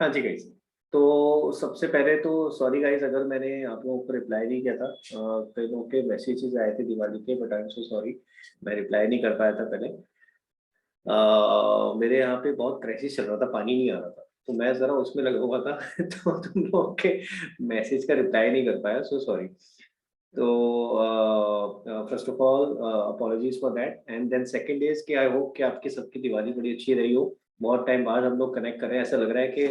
हाँ जी गाइस। तो सबसे पहले तो सॉरी गाइस अगर मैंने आप लोगों को रिप्लाई नहीं किया था। कई लोगों के मैसेजेस आए थे दिवाली के, but I am so sorry, मैं रिप्लाई नहीं कर पाया था पहले। मेरे यहाँ पे बहुत क्राइसिस चल रहा था, पानी नहीं आ रहा था, तो मैं जरा उसमें लगा हुआ था तो तुम लोगों के मैसेज का रिप्लाई नहीं कर पाया, सो सॉरी। तो first of all apologies for that, and then second is कि आई होप कि आपकी सबकी दिवाली बड़ी अच्छी रही हो। बहुत टाइम बाद हम लोग कनेक्ट कर रहे हैं, ऐसा लग रहा है कि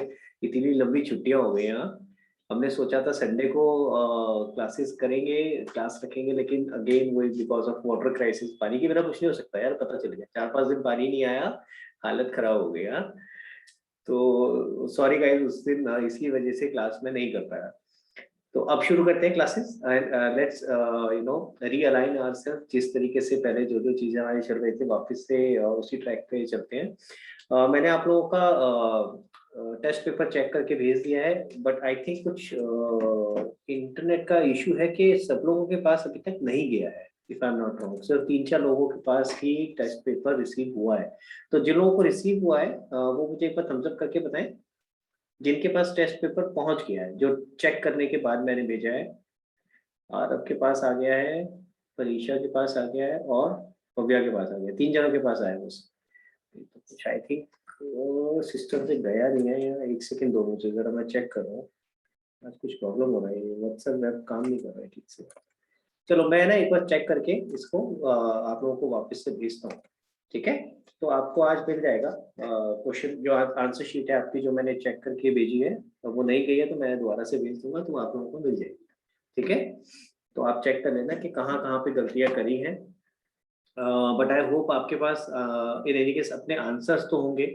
इतनी लंबी छुट्टियां हो गई हैं। हाँ। हमने सोचा था संडे को क्लासेस करेंगे, क्लास रखेंगे, लेकिन अगेन वही बिकॉज ऑफ वाटर क्राइसिस, पानी के बिना कुछ नहीं हो सकता यार, पता चल गया 4-5 दिन पानी नहीं आया, हालत खराब हो गई। हाँ। तो सॉरी गाइस, उस दिन इसकी वजह से क्लास में नहीं कर पाया। तो अब शुरू करते हैं classes, and let's realign ourself. जिस तरीके से पहले जो जो चीजें हमारी चल रही थी वापस से उसी ट्रैक पे चलते हैं। मैंने आप लोगों का टेस्ट पेपर चेक करके भेज दिया है, बट आई थिंक कुछ इंटरनेट का इशू है कि सब लोगों के पास अभी तक नहीं गया है। If I am not wrong, सिर्फ 3-4 लोगों के पास ही टेस्ट पेपर रिसीव हुआ है। तो जिन लोगों को रिसीव हुआ है वो मुझे एक बार थम्स अप करके बताएं, जिनके पास टेस्ट पेपर पहुंच गया है, जो चेक करने के बाद मैंने भेजा है। आरव के पास आ गया है, परीक्षा के पास आ गया है, और भव्या के पास आ गया, 3 जनों के पास आया बस। तो कुछ आई थिंक सिस्टम से गया नहीं है, या एक सेकंड दो मुझे, जरा मैं चेक कर रहा हूँ। आज कुछ प्रॉब्लम हो रहा है, व्हाट्सएप वेब काम नहीं कर रहा है ठीक से। चलो मैं ना एक बार चेक करके इसको आप लोगों को वापस से भेजता हूँ। ठीक है। तो आपको आज मिल जाएगा क्वेश्चन, जो आंसर शीट है आपकी, जो मैंने चेक करके भेजी है, तो वो नहीं गई है तो मैं दोबारा से भेज दूंगा, तो आप लोगों को मिल जाएगी। ठीक है। तो आप चेक कर लेना कि कहाँ कहाँ पे गलतियां करी हैं। बट आई होप आपके पास इन एनी केस अपने आंसर्स तो होंगे।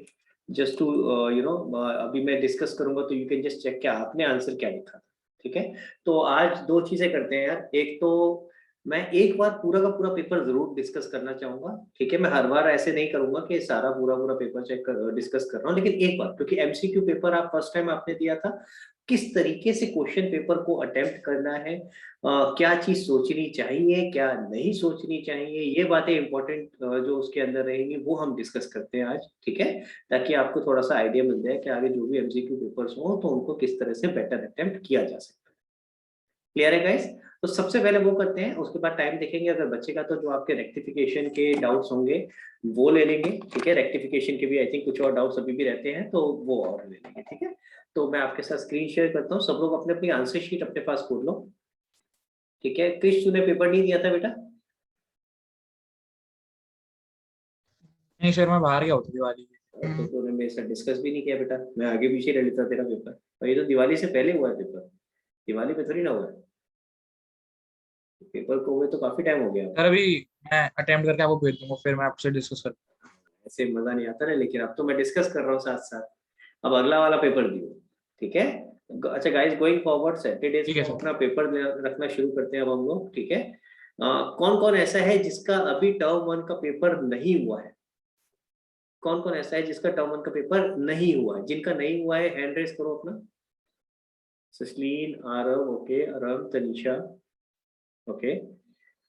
जस्ट टू यू नो, अभी मैं डिस्कस करूंगा तो यू कैन जस्ट चेक कि आपने आंसर क्या लिखा था। ठीक है। तो आज दो चीजें करते हैं यार। एक तो मैं एक बार पूरा का पूरा पेपर जरूर डिस्कस करना चाहूंगा। ठीक है। मैं हर बार ऐसे नहीं करूंगा कि सारा पूरा पूरा पेपर चेक कर डिस्कस कर रहा हूँ, लेकिन एक बार, क्योंकि एमसीक्यू पेपर आप फर्स्ट टाइम आपने दिया था, किस तरीके से क्वेश्चन पेपर को अटेम्प्ट करना है, क्या चीज सोचनी चाहिए, क्या नहीं सोचनी चाहिए, ये बातें इंपॉर्टेंट जो उसके अंदर रहेंगी वो हम डिस्कस करते हैं आज। ठीक है। ताकि आपको थोड़ा सा आइडिया मिल जाए कि आगे जो भी एमसीक्यू पेपर्स हो तो उनको किस तरह से बेटर अटेम्प्ट किया जा सकता है। क्लियर है गाइस? तो सबसे पहले वो करते हैं, उसके बाद टाइम देखेंगे, अगर बचेगा तो जो आपके रेक्टिफिकेशन के डाउट्स होंगे वो ले लेंगे। ठीक है। रेक्टिफिकेशन के भी आई थिंक कुछ और डाउट्स अभी भी रहते हैं, तो वो और ले लेंगे। ठीक है। तो मैं आपके साथ स्क्रीन शेयर करता हूँ, सब लोग अपने अपनी आंसर शीट अपने पास खोल लो। ठीक है। क्रिश, तूने पेपर नहीं दिया था बेटा? नहीं सर, मैं बाहर गया होता दिवाली के। तो तूने मेरे साथ डिस्कस भी नहीं किया बेटा, मैं आगे पीछे रह लेता तेरा पेपर, और ये तो दिवाली से पहले हुआ है पेपर, दिवाली पे थोड़ी ना हुआ है। पेपर को हुए तो काफी टाइम हो गया। सर अभी मैं अटेम्प्ट करके आपको भेज दूंगा, फिर मैं आपसे डिस्कस कर। ऐसे मजा नहीं आता ना, लेकिन अब तो मैं डिस्कस कर रहा हूँ साथ साथ। अब अगला वाला पेपर दियो। ठीक है। अच्छा गाइस, गोइंग फॉरवर्ड सैटरडेज ठीक है को सर। अपना पेपर रखना शुरू करते हैं अब हम लोग। ठीक है। कौन कौन ऐसा है जिसका अभी टर्म 1 का पेपर नहीं हुआ है? कौन कौन ऐसा है जिसका टर्म 1 का पेपर नहीं हुआ है? जिनका नहीं हुआ है हैंड रेस करो अपना। सस्लीन, आरव, ओके, अरम, तनिषा, ओके।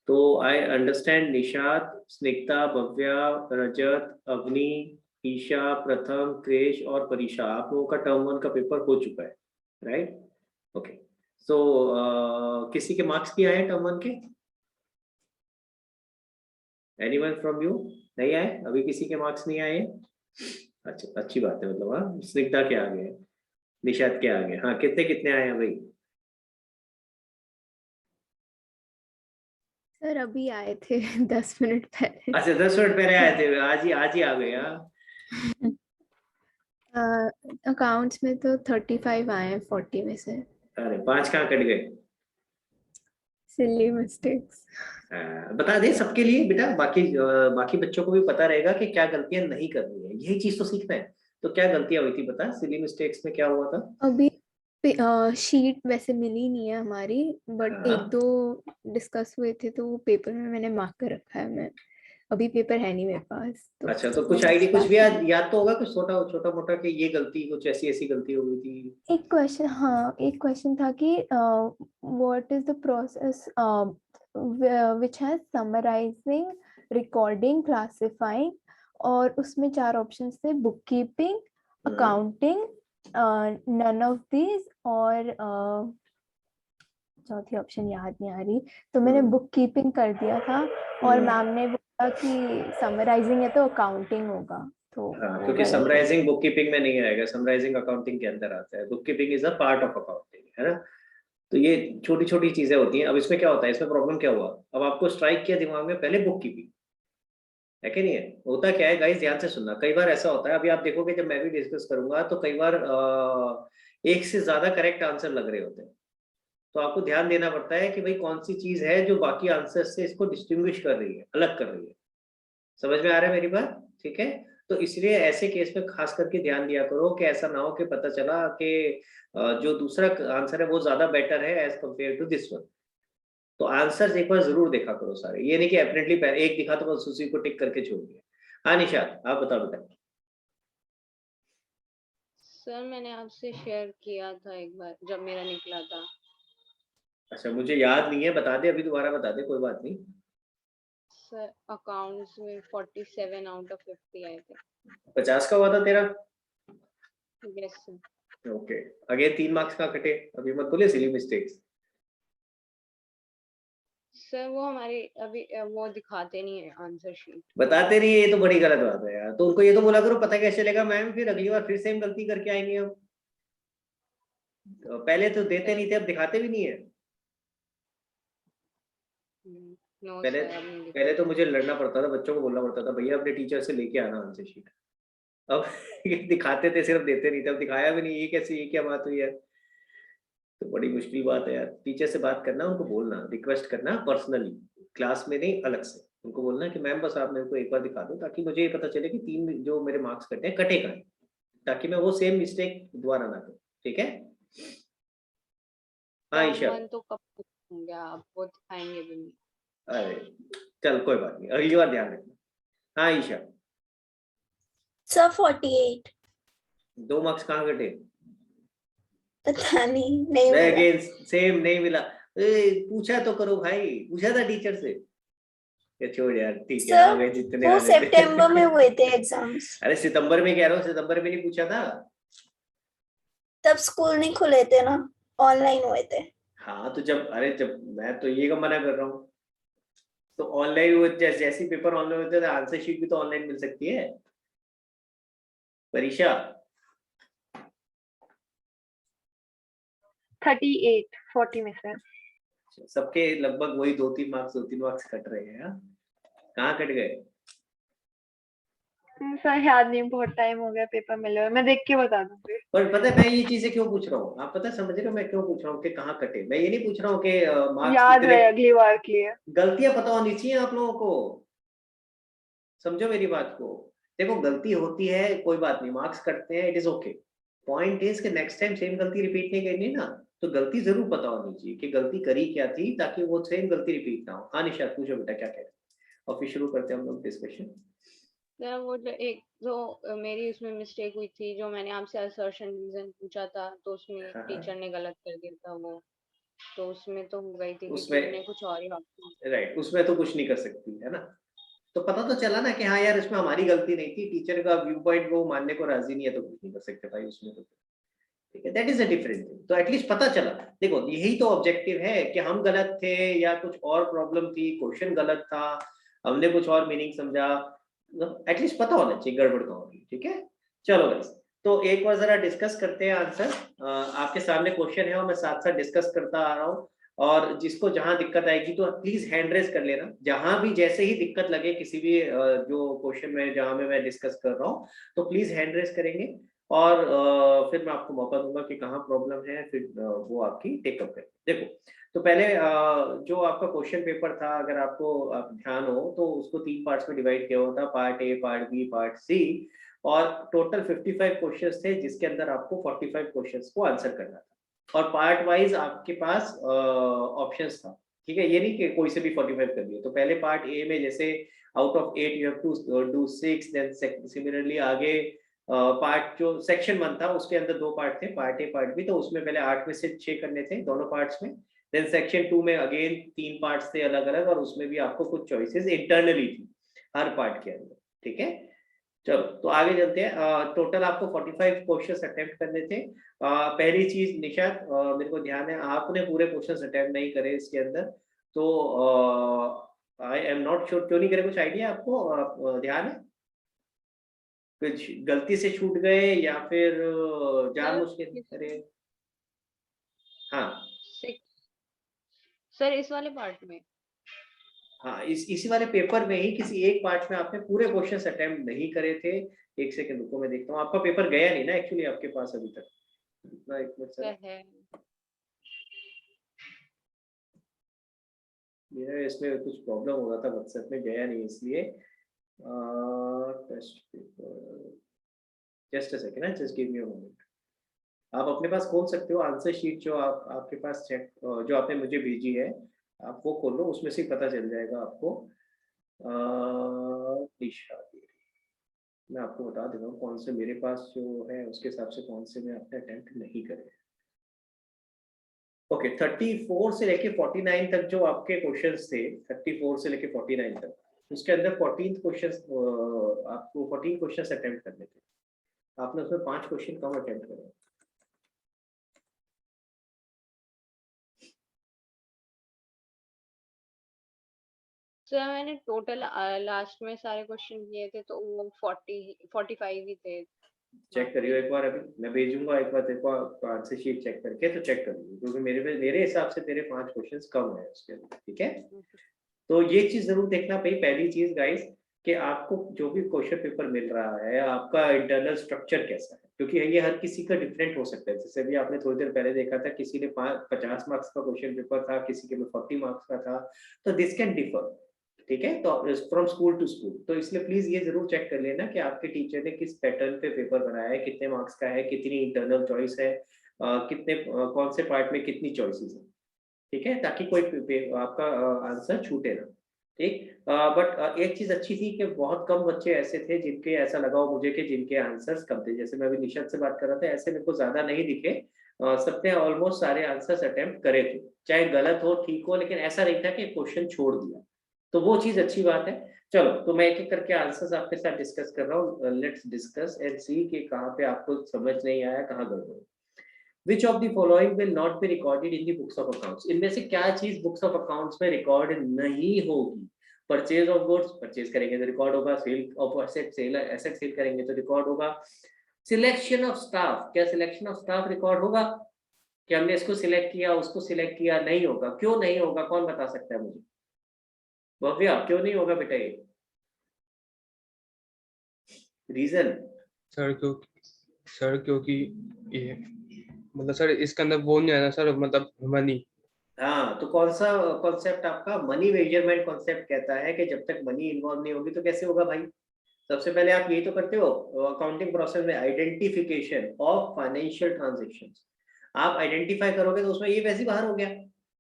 तो आई अंडरस्टैंड निशात, स्निग्धा, भव्या, रजत, अवनी, ईशा, प्रथम, क्रेश और परीक्षा, आप लोगों का टर्म 1 का पेपर हो चुका है, राइट? ओके। सो किसी के मार्क्स भी आए टर्म 1 के? Anyone from you? नहीं आए अभी, किसी के मार्क्स नहीं आए? अच्छा, अच्छी बात है, मतलब हाँ, स्निग्धा के आ गए, निशात के आ गए। हाँ, कितने कितने आए हैं भाई? सर अभी आए थे 10 मिनट पहले। अच्छा, 10 मिनट पहले आए थे, आज ही आ गए। हाँ। अकाउंट्स में तो 35 आए हैं 40 में से। अरे 5 कहाँ कट गए? Silly mistakes. बता दे सबके लिए बेटा, बाकी बच्चों को भी पता रहेगा कि क्या गलतियां नहीं करनी है, यही चीज तो सीखना है। तो क्या गलतियां हुई थी बता, सिली मिस्टेक्स में क्या हुआ था? अभी शीट वैसे मिली नहीं है हमारी, बट हाँ। एक दो डिस्कस हुए थे तो वो पेपर में मैंने मार्क कर रखा है। मैं अभी पेपर है नहीं मेरे पास, तो अच्छा, तो कुछ मैं आईडी, कुछ भी बाकी याद तो होगा, कुछ छोटा छोटा मोटा कि ये गलती, कुछ ऐसी ऐसी गलती हो गई थी। एक क्वेश्चन, हाँ एक क्वेश्चन था कि what is the process which has summarising, recording, classifying, और उसमें 4 ऑप्शंस थे: बुक कीपिंग, हाँ। अकाउंटिंग, नन ऑफ दीज, और चौथी ऑप्शन याद नहीं आ रही, तो मैंने बुक कीपिंग कर दिया था, और मैम ने बोला कि समराइजिंग है तो अकाउंटिंग होगा, तो हाँ, वो क्योंकि गलत हो समराइजिंग बुक कीपिंग में नहीं आएगा, समराइजिंग अकाउंटिंग के अंदर आता है, book keeping is a part of accounting, है ना। तो ये छोटी छोटी चीजें होती हैं। अब इसमें क्या होता है, इसमें प्रॉब्लम क्या हुआ, अब आपको स्ट्राइक किया दिमाग में पहले बुक कीपिंग, है कि नहीं है। होता क्या है गाइस, ध्यान से सुनना, कई बार ऐसा होता है, अभी आप देखोगे जब मैं भी डिस्कस करूंगा तो कई बार एक से ज्यादा करेक्ट आंसर लग रहे होते हैं। तो आपको ध्यान देना पड़ता है कि भाई कौन सी चीज है जो बाकी आंसर से इसको डिस्टिंग्विश कर रही है, अलग कर रही है। समझ में आ रहा है मेरी बात, ठीक है। तो इसलिए ऐसे केस में खास करके ध्यान दिया करो कि ऐसा ना हो कि पता चला कि जो दूसरा आंसर है वो ज्यादा बेटर है as compare to this one. तो आंसर एक बार जरूर देखा करो सारे, ये नहीं कि एपरेंटली एक दिखा तो बस उसी को टिक करके छोड़ दिया। हाँ निशात, आप बताओ बेटा। सर मैंने आपसे शेयर किया था एक बार जब मेरा निकला था। अच्छा, मुझे याद नहीं है, बता दे, अभी दोबारा बता दे, कोई बात नहीं। सर अकाउंट्स में 47 आउट ऑफ 50 आए थे। 50 का हुआ था तेरा? Yes sir. Okay, again 3 marks कहाँ कटे, अभी मत बोले सिली मिस्टेक्स। सर वो हमारे अभी वो दिखाते नहीं है आंसर शीट। बताते नहीं है, ये तो बड़ी गलत बात है यार। तो उनको ये तो बोला करो, पता कैसे चलेगा मैम, फिर अगली बार फिर सेम गलती करके आएंगे हम। पहले तो देते नहीं थे, अब दिखाते भी नहीं है। नो पहले सर अब नहीं पहले तो मुझे लड़ना पड़ता था, बच्चों को बोलना पड़ता था भैया अपने टीचर से लेके आना आंसर शीट। अब ये दिखाते थे, सिर्फ देते नहीं थे, अब दिखाया भी नहीं, ये कैसे, ये क्या बात हुई है। तो बड़ी मुश्किल बात है यार। टीचर से बात करना, उनको बोलना, रिक्वेस्ट करना पर्सनली, क्लास में नहीं, अलग से उनको बोलना कि मैम बस आप मेरे को एक बार दिखा दो, ताकि मुझे ये पता चले कि 3 जो मेरे मार्क्स कटे हैं कटे कहाँ हैं, ताकि मैं वो सेम मिस्टेक दोबारा ना करूं, ठीक है। हाँ फॉर्म ईशा। 1 तो कब तक होंगे आप, वो दिखाएंगे भी नहीं। अरे चल कोई बात नहीं, अगली बार ध्यान रखना। हाँ ईशा। सर 48। 2 मार्क्स कहाँ कटे? पता नहीं मिला। अगेन सेम, नहीं मिला। पूछा तो करो भाई, पूछा था टीचर से। ये छोड़ यार, ठीक है, आ सर गए जितने वो आने थे। सितंबर में हुए थे एग्जाम्स, अरे सितंबर में कह रहा हूँ, सितंबर में नहीं पूछा था। तब स्कूल नहीं खुले थे ना, ऑनलाइन हुए थे। हाँ तो जब, अरे जब मैं तो ये कब मना कर रहा हूँ, तो ऑनलाइन वो जैसे पेपर ऑनलाइन होते हैं आंसर शीट भी तो ऑनलाइन मिल सकती है परीक्षा। 38 40 में से। सबके लगभग वही 2-3 मार्क्स कट रहे हैं। हाँ? कहाँ कट गए? सर याद नहीं, बहुत टाइम हो गया पेपर मिले हुए, मैं देख के बता दूंगी। पर पता है मैं ये चीजें क्यों पूछ रहा हूँ, आप पता है समझ रहे हो मैं क्यों पूछ रहा हूँ कि कहाँ कटे। मैं ये नहीं पूछ रहा हूँ कि मार्क्स याद कितने। रहे अगली बार के लिए। गलतियां पता होनी चाहिए आप लोगों को, समझो मेरी बात को। देखो गलती होती है, कोई बात नहीं, मार्क्स कटते हैं, it is okay. Point is कि नेक्स्ट टाइम सेम गलती रिपीट नहीं करनी ना। तो गलती जरूर पता होनी चाहिए कि गलती करी क्या थी, ताकि वो सेम गलती रिपीट ना हो। हाँ निशा पूछो बेटा क्या कह रहे हैं, और फिर शुरू करते हैं हम लोग डिस्कशन। सर वो जो मेरी उसमें मिस्टेक हुई थी, जो मैंने आपसे असर्शन रीजन पूछा था तो उसमें हाँ, टीचर ने गलत कर दिया था वो, तो उसमें तो हो गई थी क्योंकि उसमें मैंने कुछ और ही ऑप्शन। राइट, उसमें तो कुछ नहीं कर सकती है ना। तो पता तो चला ना कि हाँ यार इसमें हमारी गलती नहीं थी, टीचर का व्यू पॉइंट वो मानने को राजी नहीं है, तो कुछ नहीं कर सकते भाई उसमें तो। ठीक है, that is a different thing. तो एटलीस्ट पता चला। देखो यही तो ऑब्जेक्टिव है कि हम गलत थे या कुछ और प्रॉब्लम थी, क्वेश्चन गलत था, हमने कुछ और मीनिंग समझा, एटलीस्ट पता होना चाहिए गड़बड़ कहाँ होगी। ठीक है, चलो गाइस, तो एक बार जरा डिस्कस करते हैं आंसर। आपके सामने क्वेश्चन है और मैं साथ साथ डिस्कस करता आ रहा हूँ, और जिसको जहां दिक्कत आएगी तो प्लीज हैंड रेज कर लेना, जहां भी जैसे ही दिक्कत लगे किसी भी जो क्वेश्चन में जहां में मैं डिस्कस कर रहा हूँ, तो प्लीज हैंड रेज करेंगे, और फिर मैं आपको मौका दूंगा कि कहाँ प्रॉब्लम है, फिर वो आपकी टेकअप करें। देखो, तो पहले जो आपका क्वेश्चन पेपर था, अगर आपको ध्यान हो तो उसको 3 पार्ट्स में डिवाइड किया हुआ था, part A, part B, part C, और टोटल 55 क्वेश्चंस थे, जिसके अंदर आपको 45 क्वेश्चंस को आंसर करना था, और पार्ट वाइज आपके पास ऑप्शंस था। ठीक है, ये नहीं कि कोई से भी 45 कर दिए। तो पहले पार्ट ए में जैसे out of 8 you have to do 6, then similarly आगे पार्ट जो सेक्शन 1 था उसके अंदर 2 पार्ट थे, पार्ट ए पार्ट बी, तो उसमें पहले 8 में से 6 करने थे दोनों पार्ट्स में। देन सेक्शन 2 में अगेन 3 पार्ट्स थे अलग अलग, और उसमें भी आपको कुछ चॉइसेस इंटरनली थी हर पार्ट के अंदर। ठीक है, चलो तो आगे चलते हैं। टोटल आपको 45 क्वेश्चंस अटेम्प्ट करने थे। पहली चीज निशात, मेरे को ध्यान है आपने पूरे क्वेश्चंस अटेम्प्ट नहीं करे इसके अंदर, तो आई एम नॉट श्योर क्यों नहीं करे, कुछ आइडिया आपको? ध्यान है कुछ गलती से छूट गए या फिर जानबूझ के नहीं करे? हाँ सर इस वाले पार्ट में हाँ, इसी वाले पेपर में ही किसी एक पार्ट में आपने पूरे क्वेश्चंस अटेम्प्ट नहीं करे थे। एक सेकंड रुको, मैं देखता हूँ। आपका पेपर गया नहीं ना एक्चुअली आपके पास अभी तक? इतना एक मिनट सर, है। मेरा इसमें कुछ प्रॉब्लम हो रहा था, व्हाट्सएप में गया नहीं इसलिए। Test paper, just a second, just give me a moment. आप अपने पास खोल सकते हो आंसर शीट जो आपके पास चेक जो आपने मुझे भेजी है, आप वो खोल लो, उसमें से ही पता चल जाएगा आपको। दिशा देवी, मैं आपको बता देता हूँ कौन से मेरे पास जो है उसके हिसाब से कौन से मैं अपने अटेम्प्ट नहीं करे। ओके, 34 से लेके 49 तक जो आपके क्वेश्चंस थे, 34 से लेके 49 तक, उसके अंदर 14th क्वेश्चंस आपको 14 क्वेश्चंस अटेम्प्ट करने थे। आपने उसमें 5 क्वेश्चन कम अटेम्प्ट करे। सर मैंने टोटल लास्ट में सारे क्वेश्चन किए थे तो वो 45 ही थे। चेक करियो एक बार, अभी मैं भेजूंगा एक बार तेरे को आंसर शीट चेक करके, तो चेक करियो क्योंकि मेरे हिसाब से तेरे 5 क्वेश्चंस कम है उसके अंदर, ठीक है? तो ये चीज जरूर देखना भाई। पहली चीज गाइस कि आपको जो भी क्वेश्चन पेपर मिल रहा है आपका इंटरनल स्ट्रक्चर कैसा है, क्योंकि ये हर किसी का डिफरेंट हो सकता है। जैसे भी आपने थोड़ी देर पहले देखा था, किसी ने 50 मार्क्स का क्वेश्चन पेपर था, किसी के में 40 मार्क्स का था, तो दिस कैन डिफर, ठीक है? तो फ्रॉम स्कूल टू स्कूल, तो इसलिए प्लीज ये जरूर चेक कर लेना कि आपके टीचर ने किस पैटर्न पे पेपर बनाया है, कितने मार्क्स का है, कितनी इंटरनल चॉइस है, कितने कौन से पार्ट में कितनी चॉइसेस है, ठीक है? ताकि कोई आपका आंसर छूटे ना, ठीक? बट एक चीज अच्छी थी कि बहुत कम बच्चे ऐसे थे जिनके ऐसा लगा हो मुझे कि जिनके आंसर्स कम थे। जैसे मैं अभी निशद से बात कर रहा था, ऐसे मेरे को ज्यादा नहीं दिखे। सबने ऑलमोस्ट सारे आंसर्स अटेम्प्ट करे थे, चाहे गलत हो ठीक हो, लेकिन ऐसा नहीं था कि क्वेश्चन छोड़ दिया, तो वो चीज अच्छी बात है। चलो तो मैं एक एक करके आंसर्स आपके साथ डिस्कस कर रहा हूँ। लेट्स डिस्कस एंड सी कि कहाँ पे आपको समझ नहीं आया, कहाँ गड़बड़। Which of the following will not be recorded in the books of accounts? इनमें से क्या चीज बुक्स ऑफ अकाउंट्स में रिकॉर्ड नहीं होगी? परचेज ऑफ गुड्स, परचेज करेंगे तो रिकॉर्ड होगा। Sale of asset, asset sale करेंगे तो रिकॉर्ड होगा। सिलेक्शन ऑफ स्टाफ, क्या सिलेक्शन ऑफ स्टाफ रिकॉर्ड होगा कि हमने इसको सिलेक्ट किया उसको सिलेक्ट किया? नहीं होगा। क्यों नहीं होगा, कौन बता सकता है मुझे? भव्या, क्यों नहीं होगा बेटा ये रीजन? सर क्योंकि ये मतलब सर इसके अंदर वो नहीं आया सर, मतलब मनी। हाँ, तो कौन सा कॉन्सेप्ट आपका? मनी मेजरमेंट कॉन्सेप्ट कहता है कि जब तक मनी इन्वॉल्व नहीं होगी तो कैसे होगा भाई? सबसे पहले आप यही तो करते हो अकाउंटिंग प्रोसेस में, आइडेंटिफिकेशन ऑफ फाइनेंशियल ट्रांजैक्शंस। आप आइडेंटिफाई करोगे तो उसमें ये वैसे ही बाहर हो गया,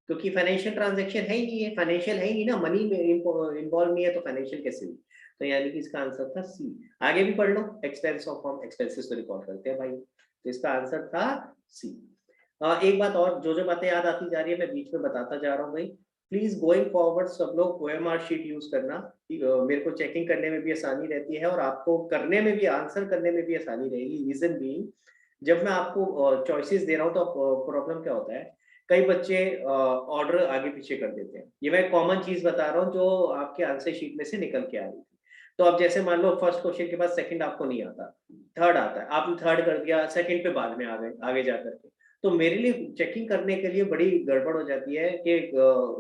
क्योंकि फाइनेंशियल ट्रांजैक्शन है ही नहीं है, फाइनेंशियल है ही नहीं ना, मनी में इन्वॉल्व नहीं है तो फाइनेंशियल कैसे हुई? तो यानी कि इसका आंसर था सी। आगे भी पढ़ लो, एक्सपेंस ऑफ फॉर्म, एक्सपेंसेस तो रिकॉर्ड करते हैं भाई, तो इसका आंसर था सी। एक बात और, जो जो बातें याद आती जा रही है मैं बीच में बताता जा रहा हूँ भाई। प्लीज गोइंग फॉरवर्ड सब लोग OMR शीट यूज करना, मेरे को चेकिंग करने में भी आसानी रहती है और आपको करने में भी, आंसर करने में भी आसानी रहेगी। रीजन बीइंग, जब मैं आपको चॉइसेस दे रहा हूँ तो प्रॉब्लम क्या होता है, कई बच्चे ऑर्डर आगे पीछे कर देते हैं। ये मैं कॉमन चीज बता रहा हूँ जो आपके आंसर शीट में से निकल के आ रही थी। तो अब जैसे मान लो फर्स्ट क्वेश्चन के बाद सेकंड आपको नहीं आता, थर्ड आता है, आपने थर्ड कर दिया, सेकंड पे बाद में आ गए आगे जा करके, तो मेरे लिए चेकिंग करने के लिए बड़ी गड़बड़ हो जाती है कि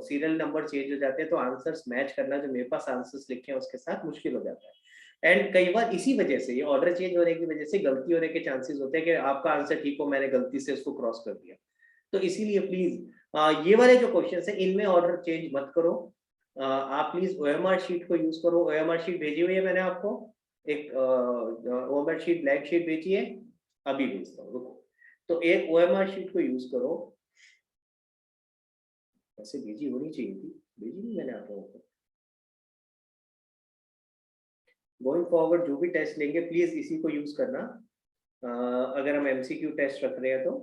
सीरियल नंबर चेंज हो जाते हैं, तो आंसर्स मैच करना जो मेरे पास आंसर्स लिखे हैं उसके साथ मुश्किल हो जाता है। एंड कई बार इसी वजह से, ये ऑर्डर चेंज होने की वजह से गलती होने के चांसेस होते हैं कि आपका आंसर ठीक हो, मैंने गलती से उसको क्रॉस कर दिया। तो इसीलिए प्लीज ये वाले जो क्वेश्चन है इनमें ऑर्डर चेंज मत करो। आप प्लीज OMR शीट को यूज करो। OMR शीट भेजी हुई है मैंने आपको, एक OMR शीट ब्लैंक शीट भेजी है, अभी भेजता हूँ, रुको। तो एक OMR शीट को यूज करो, ऐसे भेजी होनी चाहिए थी, भेजी नहीं मैंने आप लोगों को। गोइंग फॉरवर्ड जो भी टेस्ट लेंगे प्लीज इसी को यूज करना, अगर हम MCQ टेस्ट रख रहे हैं तो।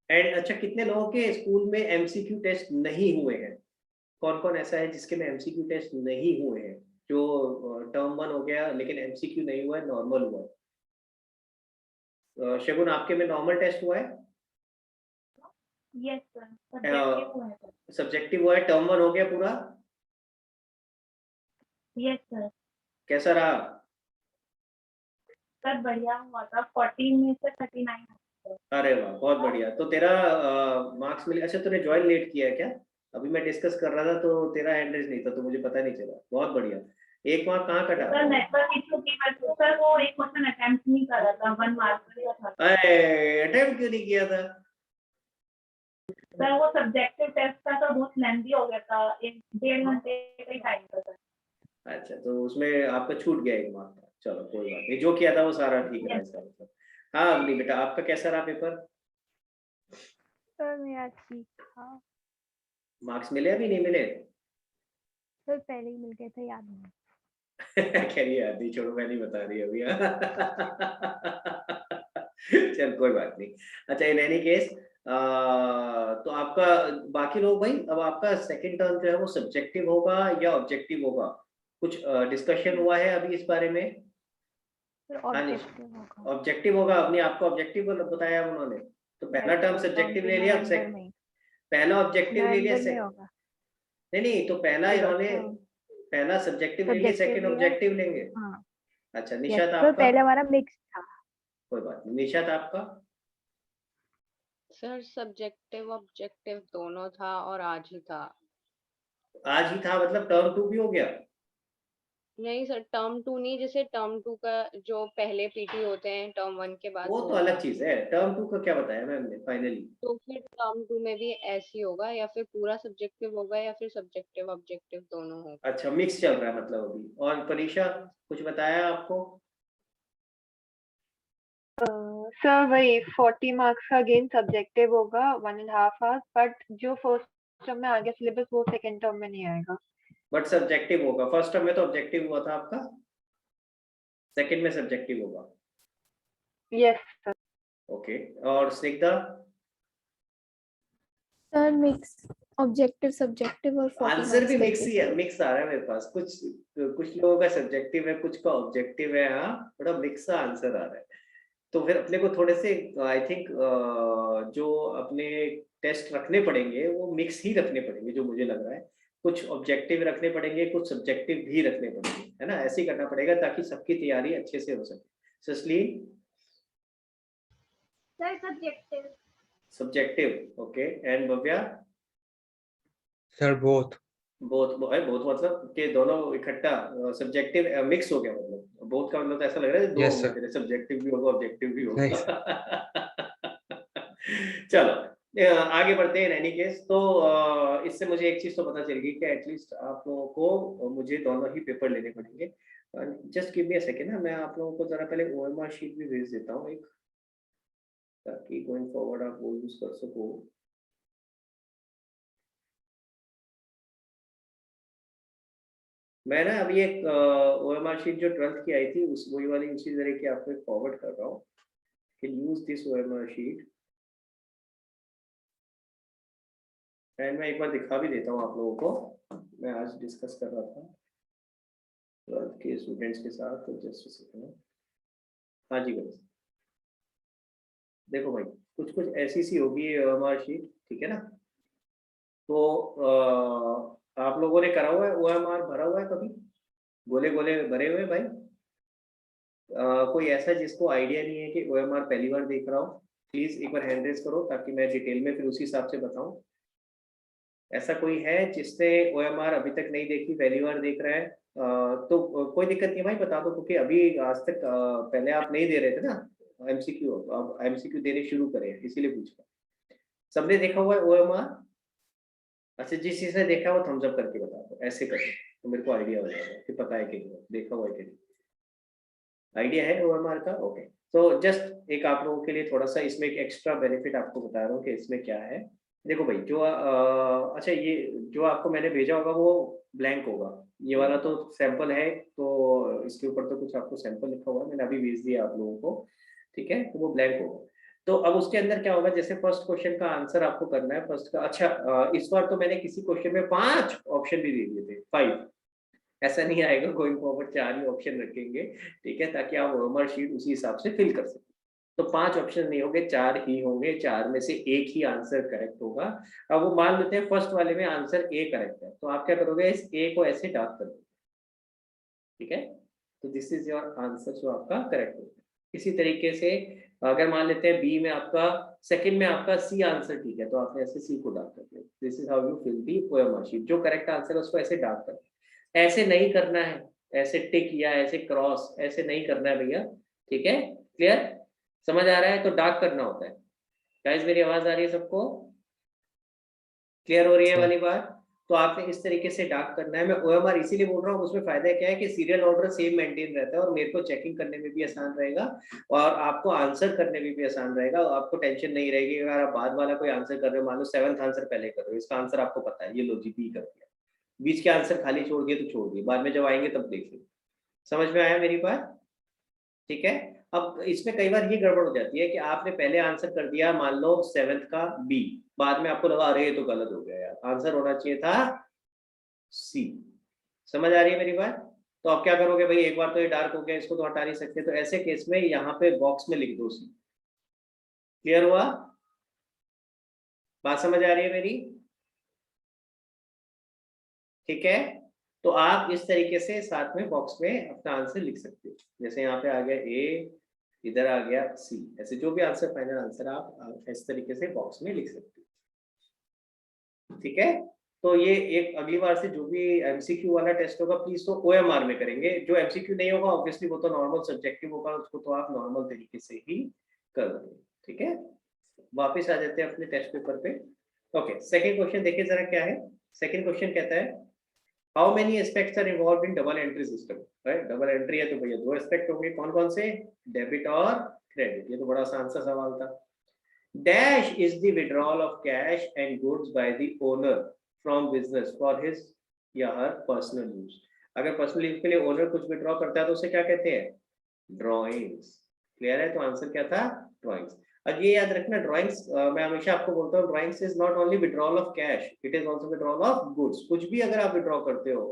एंड अच्छा, कितने लोगों के स्कूल में MCQ टेस्ट नहीं हुए हैं? कौन कौन ऐसा है जिसके में MCQ टेस्ट नहीं हुए हैं? जो टर्म 1 हो गया लेकिन एमसीक्यू नहीं हुआ है, नॉर्मल हुआ है। शगुन आपके में नॉर्मल टेस्ट हुआ है, यस सर, सब्जेक्टिव हुआ है सर। सब्जेक्टिव हुआ है, टर्म 1 हो गया पूरा, यस सर। कैसा रहा? सर बढ़िया हुआ था, 14 में से 39। अरे वाह, बहुत बढ़िया। तो तेरा मार्क्स मिले। अच्छा, तूने ज्वाइन लेट किया है क्या? अभी मैं डिस्कस कर रहा था तो तेरा हैंड रेज नहीं था तो मुझे पता नहीं चला। बहुत बढ़िया। एक मार्क कहाँ कटा? सर नेटवर्क इशू की वजह से सर वो एक क्वेश्चन अटेम्प्ट नहीं कर रहा था, 1 मार्क का था। अटेम्प्ट क्यों नहीं किया था? सर वो सब्जेक्टिव टेस्ट था तो बहुत लेंथी हो गया था, 1.5 घंटे का ही टाइम था सर। अच्छा, तो उसमें आपका छूट गया एक मार्क का। चलो कोई बात नहीं, जो किया था वो सारा ठीक रहा इसका मतलब। हाँ अवनी बेटा, आपका कैसा रहा पेपर? सर मेरा ठीक था मार्क्स मिले अभी नहीं मिले? सर, पहले ही मिल गए थे, याद नहीं। कह रही है नहीं, छोड़ो मैं नहीं बता रही अभी। चल कोई बात नहीं। अच्छा, इन एनी केस तो आपका बाकी लोग भाई, अब आपका सेकंड टर्म जो है वो सब्जेक्टिव होगा या ऑब्जेक्टिव होगा? कुछ डिस्कशन हुआ है अभी इस बारे में? सर हाँ जी, ऑब्जेक्टिव होगा। ऑब्जेक्टिव होगा। अपनी आपको ऑब्जेक्टिव बताया उन्होंने, तो पहला टर्म सब्जेक्टिव ले लिया, पहला ऑब्जेक्टिव ले लिया, में होगा। नहीं नहीं, तो पहला इन्होंने पहला सब्जेक्टिव ले लिया, सेकंड ऑब्जेक्टिव लेंगे। हाँ। अच्छा, यस निशात सर, आपका? पहले हमारा मिक्स था। कोई बात नहीं। निशात आपका? सर सब्जेक्टिव ऑब्जेक्टिव दोनों था और आज ही था। आज ही था मतलब टर्म 2 भी हो गया? नहीं सर, टर्म 2 नहीं, जैसे टर्म 2 का जो पहले पीटी होते हैं टर्म 1 के बाद वो तो वो अलग था। चीज है। टर्म 2 का क्या बताया मैम ने फाइनली? तो फिर टर्म 2 में भी ऐसे ही होगा, या फिर पूरा सब्जेक्टिव होगा या फिर सब्जेक्टिव ऑब्जेक्टिव दोनों होगा। अच्छा, मिक्स चल रहा है मतलब अभी। और परीक्षा कुछ बताया आपको? सर वही 40 मार्क्स का अगेन सब्जेक्टिव होगा, 1.5 आवर्स, बट जो फर्स्ट टर्म में आ गया सिलेबस वो सेकंड टर्म में नहीं आएगा। बट सब्जेक्टिव होगा। फर्स्ट टर्म में तो ऑब्जेक्टिव हुआ था आपका, सेकंड में सब्जेक्टिव होगा। Yes sir. ओके। और Snigdha? Sir mix, objective subjective और 40 आंसर भी मार्क्स मिक्स ही है, मिक्स आ रहा है मेरे पास। कुछ लोगों का सब्जेक्टिव है, कुछ का ऑब्जेक्टिव है। हाँ, थोड़ा मिक्स सा आंसर आ रहा है। तो फिर अपने को थोड़े से आई थिंक जो अपने टेस्ट रखने पड़ेंगे वो मिक्स ही रखने पड़ेंगे, जो मुझे लग रहा है। कुछ ऑब्जेक्टिव रखने पड़ेंगे, कुछ सब्जेक्टिव भी रखने पड़ेंगे, है ना? ऐसे ही करना पड़ेगा ताकि सबकी तैयारी अच्छे से हो सके। ससलीन? Sir subjective. Subjective, okay. And Bhavya? Sir both. Both मतलब कि दोनों इकट्ठा सब्जेक्टिव मिक्स हो गया मतलब। बोथ का मतलब तो ऐसा लग रहा है दो Yes, होंगे sir. तेरे, सब्जेक्टिव भी होगा ऑब्जेक्टिव भी नहीं, होगा। चलो आगे बढ़ते हैं। एनी केस तो इससे मुझे एक चीज तो पता चल गई कि एटलीस्ट आप लोगों को मुझे दोनों ही पेपर लेने पड़ेंगे। Just give me a second ना, मैं आप लोगों को जरा पहले ओएमआर शीट भी भेज देता हूँ एक, ताकि गोइंग फॉरवर्ड आप वो यूज कर सको। मैं ना अभी एक ओएमआर शीट जो 12th की आई थी उस वही वाली उसी तरह की आपको फॉरवर्ड कर रहा हूँ। Can use this OMR sheet and मैं एक बार दिखा भी देता हूँ आप लोगों को। मैं आज डिस्कस कर रहा था 12th के स्टूडेंट्स के साथ, तो जस्ट सेकंड। हाँ जी भाई, देखो भाई, कुछ कुछ ऐसी सी होगी ओएमआर शीट, ठीक है ना? तो आप लोगों ने करा हुआ है ओएमआर, भरा हुआ है कभी? गोले गोले भरे हुए भाई? कोई ऐसा जिसको आइडिया नहीं है कि ओएमआर पहली बार देख रहा हो, प्लीज एक बार हैंड रेज करो ताकि मैं डिटेल में फिर उसी हिसाब से बताऊं। ऐसा कोई है जिसने ओएमआर अभी तक नहीं देखी, पहली बार देख रहा है? तो कोई दिक्कत नहीं भाई, बता दो, क्योंकि अभी आज तक पहले आप नहीं दे रहे थे ना एमसीक्यू, अब एमसीक्यू देने शुरू करे इसीलिए पूछ रहा। सबने देखा हुआ है ओएमआर? अच्छा, जिस चीज ने देखा वो थम्स अप करके बता दो, ऐसे करो तो मेरे को आइडिया हो जाएगा कि पता है कि नहीं, देखा हुआ है कि नहीं। आइडिया है ओएमआर का? ओके। तो जस्ट एक आप लोगों के लिए थोड़ा सा इसमें एक एक्स्ट्रा बेनिफिट आपको बता रहा हूँ कि इसमें क्या है। देखो भाई, जो अच्छा, ये जो आपको मैंने भेजा होगा वो ब्लैंक होगा। ये वाला तो सैंपल है, तो इसके ऊपर तो कुछ आपको सैंपल लिखा हुआ है, मैंने अभी भेज दिया आप लोगों को, ठीक है? तो वो ब्लैंक होगा। तो अब उसके अंदर क्या होगा, जैसे फर्स्ट क्वेश्चन का आंसर आपको करना है फर्स्ट का। अच्छा, इस बार तो मैंने किसी क्वेश्चन में 5 ऑप्शन भी दे दिए थे, 5। ऐसा नहीं आएगा, गोइंग फॉरवर्ड 4 ही ऑप्शन रखेंगे, ठीक है, ताकि आप ओएमआर शीट उसी हिसाब से फिल कर सकें। तो 5 ऑप्शन नहीं होंगे, 4 ही होंगे, 4 में से एक ही आंसर करेक्ट होगा। अब वो मान लेते हैं फर्स्ट वाले में आंसर ए करेक्ट है, तो आप क्या करोगे, इस ए को ऐसे डार्क कर दोगे, ठीक है। तो दिस इज योर आंसर जो आपका करेक्ट होगा। इसी तरीके से अगर मान लेते हैं बी में आपका सेकंड में आपका सी आंसर ठीक है, तो आपने ऐसे सी को डार्क कर दिया। This is how you fill the OMR sheet. जो करेक्ट आंसर है उसको ऐसे डार्क कर, ऐसे नहीं करना है, ऐसे टिक या ऐसे क्रॉस ऐसे नहीं करना है भैया, ठीक है। क्लियर, समझ आ रहा है? तो डार्क करना होता है। गाइस मेरी आवाज आ रही है सबको? क्लियर हो रही है वाली बात? तो आपने इस तरीके से डार्क करना है। मैं ओएमआर इसीलिए बोल रहा हूँ, उसमें फायदा क्या है कि सीरियल ऑर्डर सेम मेंटेन रहता है और मेरे को चेकिंग करने में भी आसान रहेगा और आपको आंसर करने में भी आसान रहेगा। आपको टेंशन नहीं रहेगी अगर आप बाद वाला कोई आंसर कर रहे हो, मान लो 7th आंसर पहले कर रहे हो, इसका आंसर आपको पता है, ये लो जी बी कर दिया, बीच के आंसर खाली छोड़ दिए तो छोड़ दिए, बाद में जब आएंगे तब देख लेंगे। समझ में आया मेरी बात? ठीक है। अब इसमें कई बार ये गड़बड़ हो जाती है कि आपने पहले आंसर कर दिया मान लो 7th का बी, बाद में आपको लगा अरे ये तो गलत हो गया यार, आंसर होना चाहिए था सी। समझ आ रही है मेरी बात? तो आप क्या करोगे भाई, एक बार तो ये डार्क हो गया, इसको तो हटा नहीं सकते, तो ऐसे केस में यहाँ पे बॉक्स में लिख दो सी। क्लियर हुआ? बात समझ आ रही है मेरी? ठीक है। तो आप इस तरीके से साथ में बॉक्स में अपना आंसर लिख सकते हो। जैसे यहाँ पे आ गया ए, इधर आ गया सी, ऐसे जो भी आंसर फाइनल आंसर आप इस तरीके से बॉक्स में लिख सकते हो। ठीक है। तो ये एक अगली बार से जो भी एमसीक्यू वाला टेस्ट होगा प्लीज तो ओएमआर में करेंगे। जो एमसीक्यू नहीं होगा ऑब्वियसली वो तो नॉर्मल सब्जेक्टिव होगा, उसको तो आप नॉर्मल तरीके से ही कर दोगे। ठीक है। वापस आ जाते हैं अपने टेस्ट पेपर पे। ओके, सेकंड क्वेश्चन देखिए जरा क्या है। सेकंड क्वेश्चन कहता है how many aspects are involve in double entry system. Right, double entry है तो भैया 2 एस्पेक्ट होंगे, कौन कौन से, डेबिट और क्रेडिट। ये तो बड़ा आसान सा सवाल था। Dash is the withdrawal of cash and goods by the owner from business for his या हर पर्सनल यूज। अगर पर्सनल यूज के लिए ओनर कुछ विड्रॉ करता है तो उसे क्या कहते हैं, ड्रॉइंग्स। क्लियर है? तो आंसर क्या था, ड्रॉइंग्स। अब ये याद रखना ड्राइंग्स, मैं हमेशा आपको बोलता हूँ drawings is not only withdrawal of cash, it is also withdrawal of goods. कुछ भी अगर आप विड्रॉ करते हो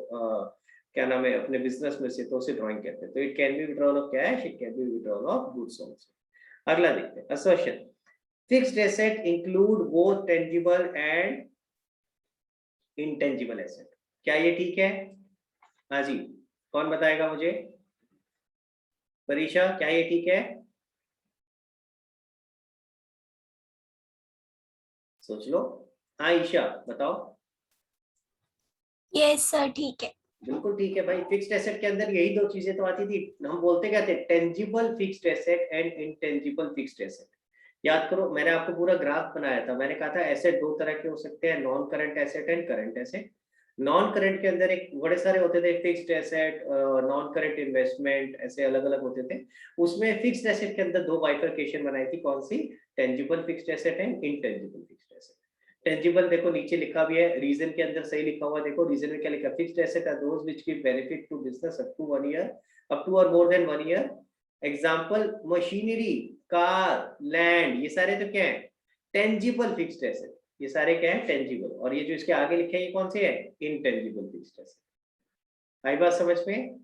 क्या नाम है अपने बिजनेस में से तो उसे ड्राइंग कहते हैं। तो it can be withdrawal of cash, it can be withdrawal of goods also. अगला देखते हैं assertion. Fixed asset include both tangible and intangible asset. क्या ये ठीक है? हाँ जी, कौन बताएगा मुझे? परीक्षा, क्या ये ठीक है? सोच लो। हाँ ईशा बताओ। यस सर, ठीक है। बिल्कुल ठीक है भाई। फिक्स्ड एसेट के अंदर यही 2 चीजें तो आती थी, हम बोलते क्या थे, tangible fixed asset and intangible fixed asset. याद करो मैंने आपको पूरा ग्राफ बनाया था, मैंने कहा था एसेट 2 तरह के हो सकते हैं, non current asset and current asset. Non current के अंदर एक बड़े सारे होते थे, fixed asset, non current investment, ऐसे अलग अलग होते थे। उसमें फिक्स्ड एसेट के अंदर 2 बाइफरकेशन बनाई थी, कौन सी, tangible fixed asset and intangible fixed asset. Tangible देखो नीचे लिखा भी है, रीजन के अंदर सही लिखा हुआ, देखो रीजन में क्या लिखा, fixed asset are those which give benefit to business up to 1 year, up to or more than 1 year. Example machinery, car, land, ये सारे तो क्या है, टेंजिबल फिक्स्ड एसेट, ये सारे क्या है, टेंजिबल। और ये जो इसके आगे लिखे हैं ये कौन से है, इनटेंजिबल फिक्स्ड एसेट। आई बात समझ में?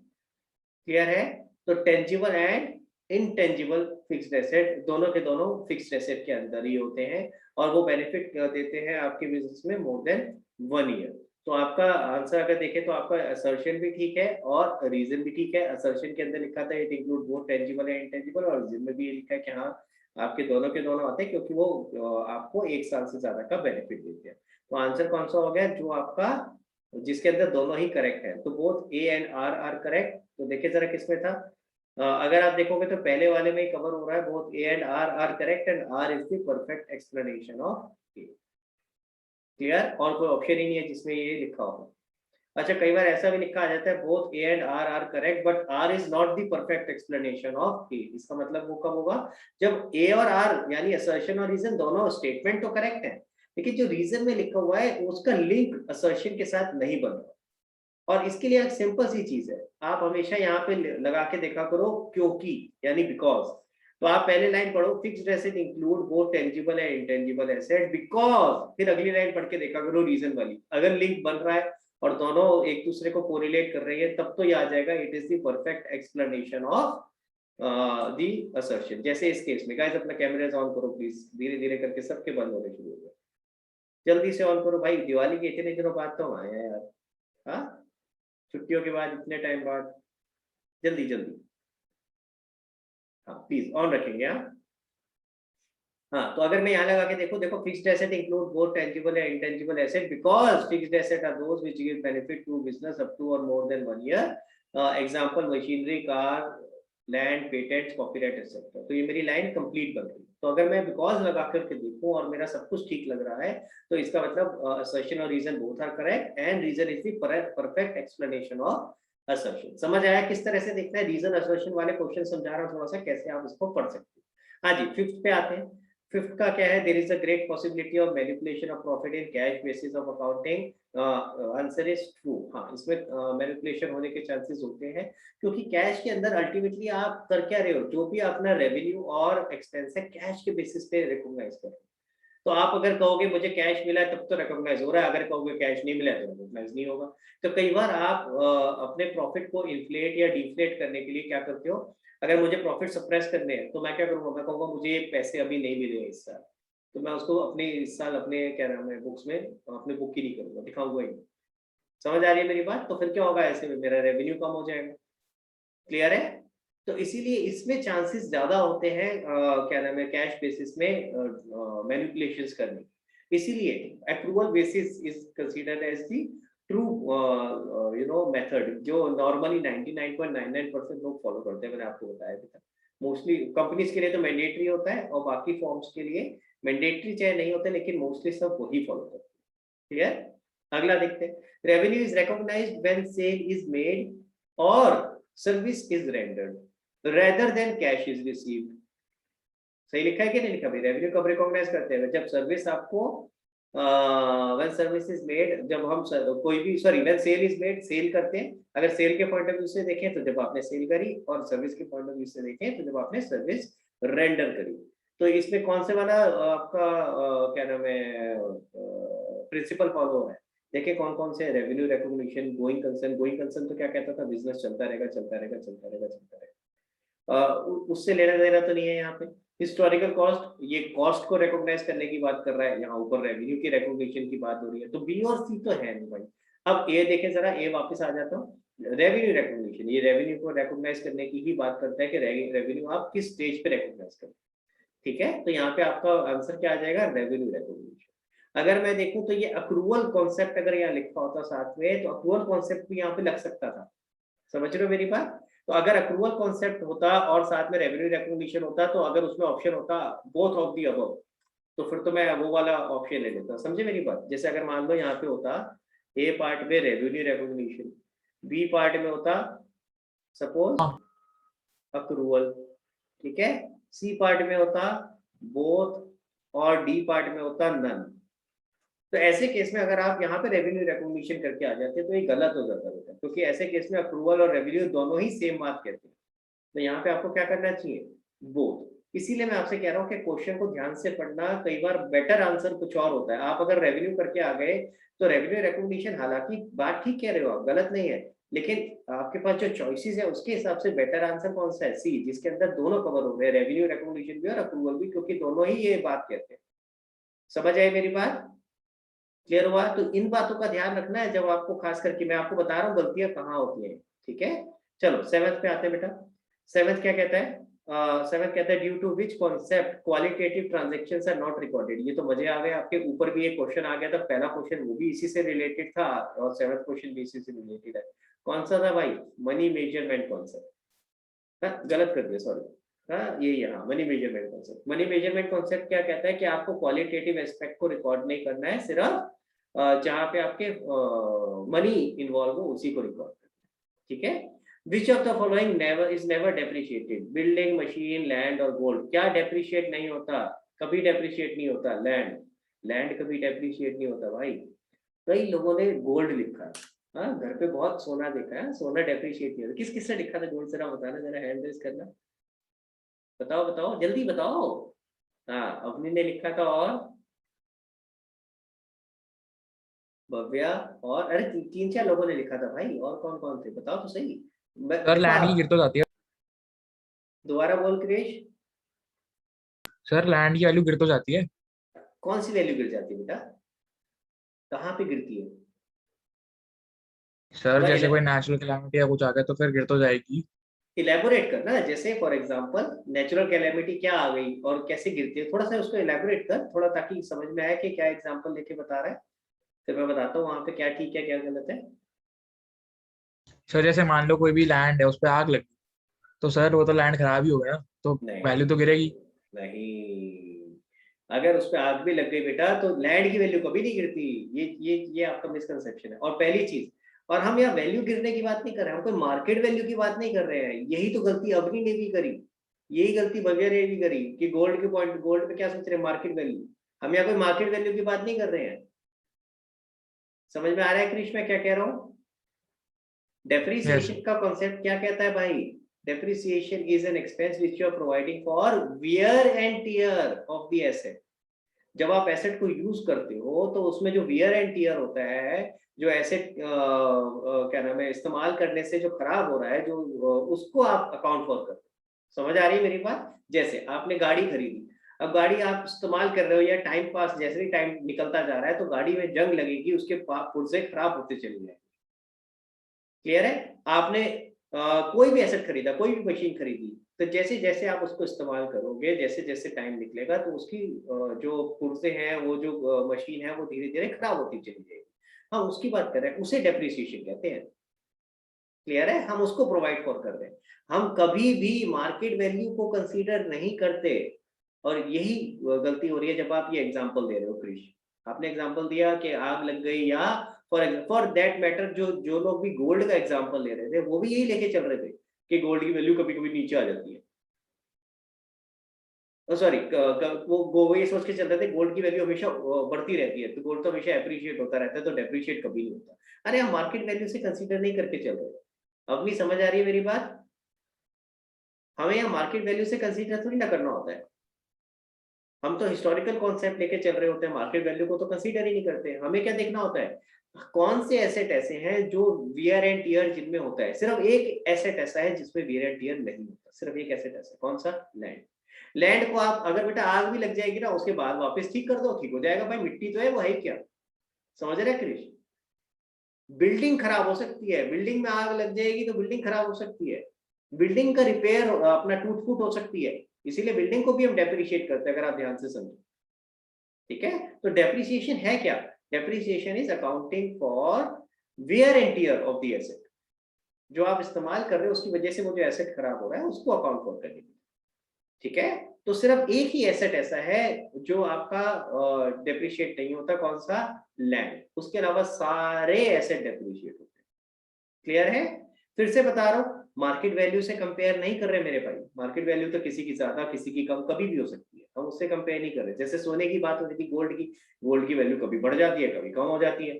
क्लियर है? तो tangible and intangible fixed asset दोनों के दोनों फिक्स्ड एसेट के अंदर ही होते हैं और वो बेनिफिट देते हैं आपके बिजनेस में मोर देन 1 ईयर। तो आपका आंसर अगर देखें तो आपका असर्शन भी ठीक है और रीजन भी ठीक है। असर्शन के अंदर लिखा था it include both tangible and intangible, और रीजन में भी ये लिखा है कि हाँ आपके दोनों के दोनों आते हैं क्योंकि वो आपको 1 साल से ज्यादा का बेनिफिट देते हैं। तो आंसर कौन सा हो गया, जो आपका जिसके अंदर दोनों ही करेक्ट है। तो both A and R are correct. तो देखिए जरा किसमें था, अगर आप देखोगे तो पहले वाले में ही कवर हो रहा है, both A and R are correct and R is the perfect explanation of A. Clear? और कोई ऑप्शन ही नहीं है जिसमें ये लिखा हो। अच्छा, कई बार ऐसा भी लिखा आ जाता है both A and R are correct but R is not the perfect explanation of A. इसका मतलब वो कब होगा, जब ए और आर यानी असर्शन और रीजन दोनों स्टेटमेंट तो करेक्ट है लेकिन जो रीजन में लिखा हुआ है उसका लिंक असर्शन के साथ नहीं बन रहा। और इसके लिए एक सिंपल सी चीज है, आप हमेशा यहाँ पे लगा के देखा करो क्योंकि यानी बिकॉज। तो आप पहले लाइन पढ़ो, fixed asset include both tangible and intangible asset because, फिर अगली लाइन पढ़ के देखा करो रीजन वाली, अगर लिंक बन रहा है और दोनों एक दूसरे को कोरिलेट कर रही है, तब तो ये आ जाएगा it is the perfect explanation of the assertion. जैसे इस केस में गाइस अपना कैमराज ऑन करो प्लीज, धीरे धीरे करके सबके बंद होने शुरू हो गए, जल्दी से ऑन करो भाई, दिवाली के इतने दिनों बाद तो हम आए हैं यार, हाँ छुट्टियों के बाद इतने टाइम बाद, जल्दी जल्दी, हाँ प्लीज ऑन रखेंगे। हाँ तो अगर मैं यहाँ लगा के देखो fixed asset include both tangible and intangible asset because fixed asset are those which give benefit to business up to or more than 1 year. Example machinery, car, land, patents, copyright etcetera. तो ये मेरी line complete बन गई। तो अगर मैं because लगा करके देखूं और मेरा सब कुछ ठीक लग रहा है तो इसका मतलब असर्शन और reason both are correct and reason is the perfect explanation of assertion. समझ आया किस तरह से देखना है? रीजन असर्शन वाले क्वेश्चन समझा रहा हूँ थोड़ा सा कैसे आप इसको पढ़ सकते हैं। हाँ जी, फिफ्थ पे आते हैं। फिफ्थ का क्या है? There is a great possibility of manipulation of profit in cash basis of accounting. Answer is true. हाँ, इसमें मैनिपुलेशन होने के चांसेस होते हैं क्योंकि कैश के अंदर अल्टीमेटली आप कर क्या रहे हो, जो भी अपना रेवेन्यू और एक्सपेंस है कैश के बेसिस पे रिकॉग्नाइज कर रहे हो। तो आप अगर कहोगे मुझे कैश मिला है तब तो रिकॉग्नाइज हो रहा है, अगर कहोगे कैश नहीं मिला है तो रिकॉग्नाइज नहीं होगा। तो कई बार आप अपने प्रॉफिट को इन्फ्लेट या डिफ्लेट करने के लिए क्या करते हो, अगर मुझे प्रॉफिट सप्रेस करने हैं तो मैं क्या करूंगा, मैं कहूंगा मुझे पैसे अभी नहीं मिले इस साल, तो मैं उसको अपने इस साल अपने क्या नाम है बुक्स में अपने बुक ही नहीं करूंगा, दिखाऊंगा ही नहीं। समझ आ रही है मेरी बात? तो फिर क्या होगा, ऐसे में मेरा रेवेन्यू कम हो जाएगा। क्लियर है? तो इसीलिए इसमें चांसेस ज्यादा होते हैं क्या नाम है कैश बेसिस में मैनिपुलेशंस करने। इसीलिए accrual basis is considered as the true method जो नॉर्मली 99.99% लोग फॉलो करते हैं। मैंने आपको बताया था मोस्टली कंपनीज के लिए तो मैंडेटरी होता है और बाकी फॉर्म्स के लिए मैंडेटरी चाहे नहीं होते लेकिन मोस्टली सब वही फॉलो करते हैं। ठीक है, अगला देखते हैं। Revenue is recognised when sale is made or service is rendered rather than cash is received. सही लिखा है कि नहीं लिखा भाई? रेवेन्यू कब रिकॉग्नाइज करते हैं? जब सर्विस आपको व्हेन सर्विस इज मेड, जब हम कोई भी when sale is made, sale करते हैं। अगर सेल के पॉइंट ऑफ व्यू से देखें तो जब आपने सेल करी, और सर्विस के पॉइंट ऑफ व्यू से देखें तो जब आपने सर्विस रेंडर करी। तो इसमें कौन से वाला आपका क्या नाम है प्रिंसिपल फॉलो हो रहा है? देखिए कौन कौन से revenue recognition, going concern. Going concern तो क्या कहता था, बिजनेस चलता रहेगा चलता रहेगा चलता रहेगा चलता रहेगा, उससे लेना देना तो नहीं है यहाँ पे। हिस्टोरिकल कॉस्ट, ये कॉस्ट को रिकॉग्नाइज करने की बात कर रहा है, यहाँ ऊपर रेवेन्यू की रिकॉग्निशन की बात हो रही है। तो बी और सी तो है नहीं भाई। अब ए देखें जरा, ए वापस आ जाता हूँ। रेवेन्यू रिकॉग्निशन, ये रेवेन्यू को रिकॉग्नाइज करने की ही बात करता है कि रेवेन्यू आप किस स्टेज पे रिकॉग्नाइज करें। ठीक है, तो यहाँ पे आपका आंसर क्या आ जाएगा, रेवेन्यू रिकॉग्निशन। अगर मैं देखूं तो ये अक्रूवल कॉन्सेप्ट अगर यहाँ लिखा होता साथ में तो अक्रूवल कॉन्सेप्ट भी यहाँ पे लग सकता था। समझ रहे हो मेरी बात? तो अगर अक्रूवल कॉन्सेप्ट होता और साथ में रेवेन्यू रिकॉग्निशन होता, तो अगर उसमें ऑप्शन होता बोथ ऑफ दी अबव, तो फिर तो मैं वो वाला ऑप्शन ले लेता। समझे मेरी बात? जैसे अगर मान लो यहाँ पे होता ए पार्ट में रेवेन्यू रिकॉग्निशन, बी पार्ट में होता सपोज अक्रूवल, ठीक है, सी पार्ट में होता बोथ और डी पार्ट में होता नन। तो ऐसे केस में अगर आप यहाँ पे रेवेन्यू रिकॉग्निशन करके आ जाते तो ये गलत हो जाता बेटा, क्योंकि ऐसे केस में अप्रूवल और रेवेन्यू दोनों ही सेम बात कहते हैं। तो यहाँ पे आपको क्या करना चाहिए, बोथ। इसीलिए मैं आपसे कह रहा हूँ कि क्वेश्चन को ध्यान से पढ़ना, कई बार बेटर आंसर कुछ और होता है। आप अगर रेवेन्यू करके आ गए तो रेवेन्यू रिकॉग्निशन, हालांकि बात ठीक कह रहे हो आप, गलत नहीं है, लेकिन आपके पास जो चॉइसेस है उसके हिसाब से बेटर आंसर कौन सा है, सी, जिसके अंदर दोनों कवर हो गए, रेवेन्यू रिकॉग्निशन भी और अप्रूवल भी, क्योंकि दोनों ही ये बात कहते हैं। समझ आई मेरी बात? क्लियर हुआ? तो इन बातों का ध्यान रखना है जब आपको, खास करके मैं आपको बता रहा हूँ गलतियां कहाँ होती हैं। ठीक है, चलो सेवेंथ पे आते हैं बेटा। सेवेंथ क्या कहता है? सेवेंथ कहता है due to which concept qualitative transactions are not recorded. ये तो मजे आ गए, आपके ऊपर भी एक क्वेश्चन आ गया था, पहला क्वेश्चन वो भी इसी से रिलेटेड था और सेवेंथ क्वेश्चन भी इसी से रिलेटेड है। कौन सा था भाई? Money measurement concept. गलत कर दिया, सॉरी। हाँ, ये यहाँ money measurement concept. Money measurement concept क्या कहता है कि आपको क्वालिटेटिव एस्पेक्ट को रिकॉर्ड नहीं करना है, सिर्फ जहाँ पे आपके मनी इन्वॉल्व हो उसी को रिकॉर्ड करना है। ठीक है, which of the following never is never depreciated? Building, machine, land और गोल्ड। क्या डेप्रिशिएट नहीं होता? कभी डेप्रिशिएट नहीं होता लैंड। लैंड कभी डेप्रिशिएट नहीं होता भाई। कई लोगों ने गोल्ड लिखा है, हाँ, घर पे बहुत सोना देखा है, सोना डेप्रिशिएट नहीं होता। किस किस ने लिखा था गोल्ड? जरा बताना, जरा हैंड रेज करना, बताओ बताओ जल्दी बताओ। हाँ, अवनी ने लिखा था, और भव्या और अरे तीन चार लोगों ने लिखा था भाई, और कौन कौन थे बताओ तो सही। सर देखो लैंड की आप गिर तो जाती है। दोबारा बोल क्रिश, सर लैंड की वैल्यू गिर तो जाती है। कौन सी वैल्यू गिर जाती है बेटा, कहाँ पे गिरती है? सर थोड़ा जैसे कोई नेचुरल कैलामिटी या कुछ आ गया तो फिर गिर तो जाएगी। इलेबोरेट करना, जैसे फॉर एग्जांपल नेचुरल कैलेमिटी क्या आ गई और कैसे गिरती है, थोड़ा सा उसको इलेबोरेट कर थोड़ा, ताकि समझ में आए कि क्या एग्जांपल लेके बता रहा है, फिर मैं बताता हूँ वहां पे क्या ठीक है क्या गलत है। सर जैसे मान लो कोई भी लैंड है उस पर आग लगी, तो सर वो तो लैंड खराब ही हो गया ना, तो वैल्यू तो गिरेगी। नहीं, अगर उस पर आग भी लग गई बेटा तो लैंड की वैल्यू कभी नहीं गिरती। ये आपका मिसकंसेप्शन है। और पहली चीज, और हम यहाँ वैल्यू गिरने की बात नहीं कर रहे हैं, हम कोई मार्केट वैल्यू की बात नहीं कर रहे हैं। यही तो गलती अवनी ने भी करी, यही गलती भव्या ने भी करी कि गोल्ड के पॉइंट, गोल्ड पे क्या सोच रहे हैं मार्केट वैल्यू। हम यहाँ कोई मार्केट वैल्यू की बात नहीं कर रहे हैं। समझ में आ रहा है क्रिश मैं क्या कह रहा हूँ? यस। डेप्रिसिएशन का कॉन्सेप्ट क्या कहता है भाई? Depreciation is an expense which you are providing for wear and tear of the asset. जब आप एसेट को यूज करते हो तो उसमें जो वियर एंड टियर होता है, जो एसेट क्या नाम है इस्तेमाल करने से जो खराब हो रहा है, जो उसको आप अकाउंट फॉर करते हो। समझ आ रही है मेरी बात? जैसे आपने गाड़ी खरीदी, अब गाड़ी आप इस्तेमाल कर रहे हो या टाइम पास, जैसे ही टाइम निकलता जा रहा है तो गाड़ी में जंग लगेगी, उसके पुर्जे खराब होते चले जाएंगे। क्लियर है? आपने कोई भी एसेट खरीदा, कोई भी मशीन खरीदी, तो जैसे जैसे आप उसको इस्तेमाल करोगे, जैसे जैसे टाइम निकलेगा तो उसकी जो पुर्जे हैं, वो जो मशीन है वो धीरे धीरे खराब होती चली जाएगी। हम उसकी बात कर रहे हैं, उसे डेप्रिसिएशन कहते हैं। क्लियर है? हम उसको प्रोवाइड फॉर कर रहे हैं। हम कभी भी मार्केट वैल्यू को कंसीडर नहीं करते, और यही गलती हो रही है जब आप ये एग्जांपल दे रहे हो क्रिश। आपने एग्जांपल दिया कि आग लग गई, या फॉर दैट मैटर जो जो लोग भी गोल्ड का एग्जांपल ले रहे थे वो भी यही लेके चल रहे थे कि गोल्ड की वैल्यू कभी कभी नीचे आ जाती है। सॉरी, वो ये सोच के चल रहे थे गोल्ड की वैल्यू हमेशा बढ़ती रहती है, तो गोल्ड तो हमेशा एप्रिशिएट होता रहता है, तो डेप्रिशिएट कभी नहीं होता। अरे हम मार्केट वैल्यू से कंसीडर नहीं करके चल रहे। अब भी समझ आ रही है मेरी बात? हमें यहाँ मार्केट वैल्यू से कंसीडर थोड़ी ना करना होता है। हम तो हिस्टोरिकल कॉन्सेप्ट लेके चल रहे होते हैं, मार्केट वैल्यू को तो कंसीडर ही नहीं करते। हमें क्या देखना होता है, कौन से एसेट ऐसे हैं जो वियर एंड टियर जिनमें होता है। सिर्फ एक एसेट ऐसा है जिसमें वियर एंड टियर नहीं होता, सिर्फ एक एसेट ऐसा, कौन सा? लैंड। लैंड को आप अगर बेटा आग भी लग जाएगी ना, उसके बाद वापस ठीक कर दो, ठीक हो जाएगा भाई, मिट्टी तो है वो, है क्या? समझ रहे क्रिश? बिल्डिंग खराब हो सकती है, बिल्डिंग में आग लग जाएगी तो बिल्डिंग खराब हो सकती है, बिल्डिंग का रिपेयर अपना टूट फूट हो सकती है, इसीलिए बिल्डिंग को भी हम डेप्रिशिएट करते हैं, अगर आप ध्यान से समझो। ठीक है? तो डेप्रिसिएशन है क्या? Depreciation is accounting for wear and tear of the asset. जो आप इस्तेमाल कर रहे हो उसकी वजह से वो जो एसेट खराब हो रहा है उसको अकाउंट फॉर करने की। ठीक है? तो सिर्फ एक ही एसेट ऐसा है जो आपका डेप्रिशिएट नहीं होता, कौन सा? लैंड। उसके अलावा सारे एसेट डेप्रिशिएट होते हैं। क्लियर है? फिर से बता रहा हूं, मार्केट वैल्यू से कंपेयर नहीं कर रहे मेरे भाई। मार्केट वैल्यू तो किसी की ज्यादा किसी की कम कभी भी हो सकती है, हम उससे कंपेयर नहीं कर रहे। जैसे सोने की बात हो रही थी, गोल्ड की वैल्यू कभी बढ़ जाती है कभी कम हो जाती है।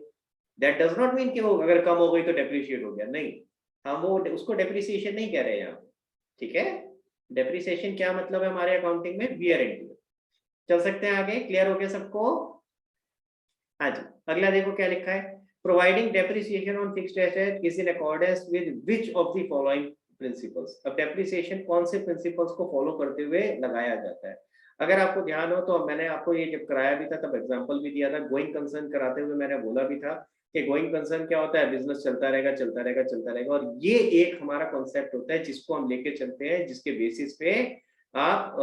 दैट डज नॉट मीन कि वो अगर कम हो गई तो डेप्रिशिएट हो गया, नहीं। हम वो उसको डेप्रिसिएशन नहीं कह रहे हैं यहाँ। ठीक है? डेप्रिसिएशन क्या मतलब है हमारे अकाउंटिंग में? Wear and tier. चल सकते हैं आगे? क्लियर हो गया सबको? हाँ जी, अगला देखो क्या लिखा है। Providing depreciation on fixed asset is in accordance with which of the following principles. अब डेप्रिसिएशन कौन से प्रिंसिपल्स को फॉलो करते हुए लगाया जाता है? अगर आपको ध्यान हो तो मैंने आपको ये जब कराया भी था तब एग्जांपल भी दिया था। गोइंग कंसर्न कराते हुए मैंने बोला भी था कि गोइंग कंसर्न क्या होता है? बिजनेस चलता रहेगा चलता रहेगा चलता रहेगा, और ये एक हमारा कॉन्सेप्ट होता है जिसको हम लेके चलते हैं, जिसके बेसिस पे आप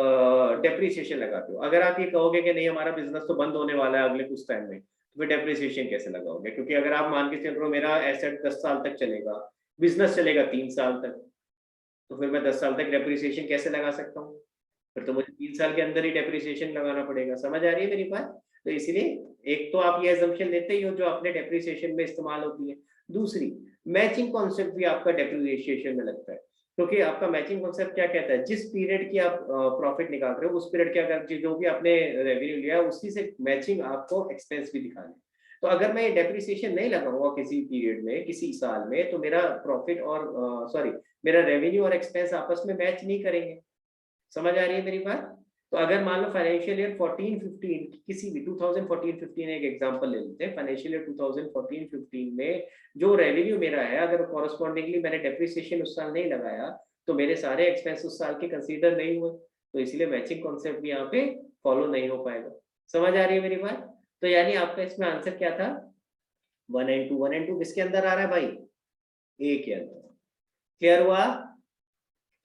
डेप्रिसिएशन लगाते हो। अगर आप ये कहोगे कि नहीं हमारा बिजनेस तो बंद होने वाला है अगले कुछ टाइम में, तो फिर डेप्रिसिएशन कैसे लगाओगे? क्योंकि अगर आप मान के चल रहे हो मेरा एसेट 10 साल तक चलेगा, बिजनेस चलेगा 3 साल तक, तो फिर मैं 10 साल तक डेप्रिसिएशन कैसे लगा सकता हूँ? फिर तो मुझे 3 साल के अंदर ही डेप्रिसिएशन लगाना पड़ेगा। समझ आ रही है मेरी बात? तो इसलिए एक तो आप ये अजम्पशन लेते ही हो जो अपने डेप्रिसिएशन में इस्तेमाल होती है। दूसरी, मैचिंग कॉन्सेप्ट भी आपका डेप्रिसिएशन में लगता है, क्योंकि आपका मैचिंग कॉन्सेप्ट क्या कहता है? जिस पीरियड की आप प्रॉफिट निकाल रहे हो उस पीरियड के अगर जो भी आपने रेवेन्यू लिया है उसी से मैचिंग आपको एक्सपेंस भी दिखाना है। तो अगर मैं डेप्रिसिएशन नहीं लगाऊंगा किसी पीरियड में, किसी साल में, तो मेरा प्रॉफिट और मेरा रेवेन्यू और एक्सपेंस आपस में मैच नहीं करेंगे। समझ आ रही है मेरी बात? तो अगर मान लो फाइनेंशियल ईयर 14-15 किसी भी 2014-15 एक एग्जांपल ले लेते हैं, फाइनेंशियल ईयर 2014-15 में जो रेवेन्यू मेरा है, अगर कॉरस्पॉन्डिंगली मैंने डेप्रिसिएशन उस साल नहीं लगाया तो मेरे सारे एक्सपेंस उस साल के कंसीडर नहीं हुए, तो इसलिए मैचिंग कॉन्सेप्ट भी यहाँ पे फॉलो नहीं हो पाएगा। समझ आ रही है मेरी बात? तो यानी आपका इसमें आंसर क्या था? 1 and 2। 1 and 2 किसके अंदर आ रहा है भाई? ए के अंदर। क्लियर हुआ?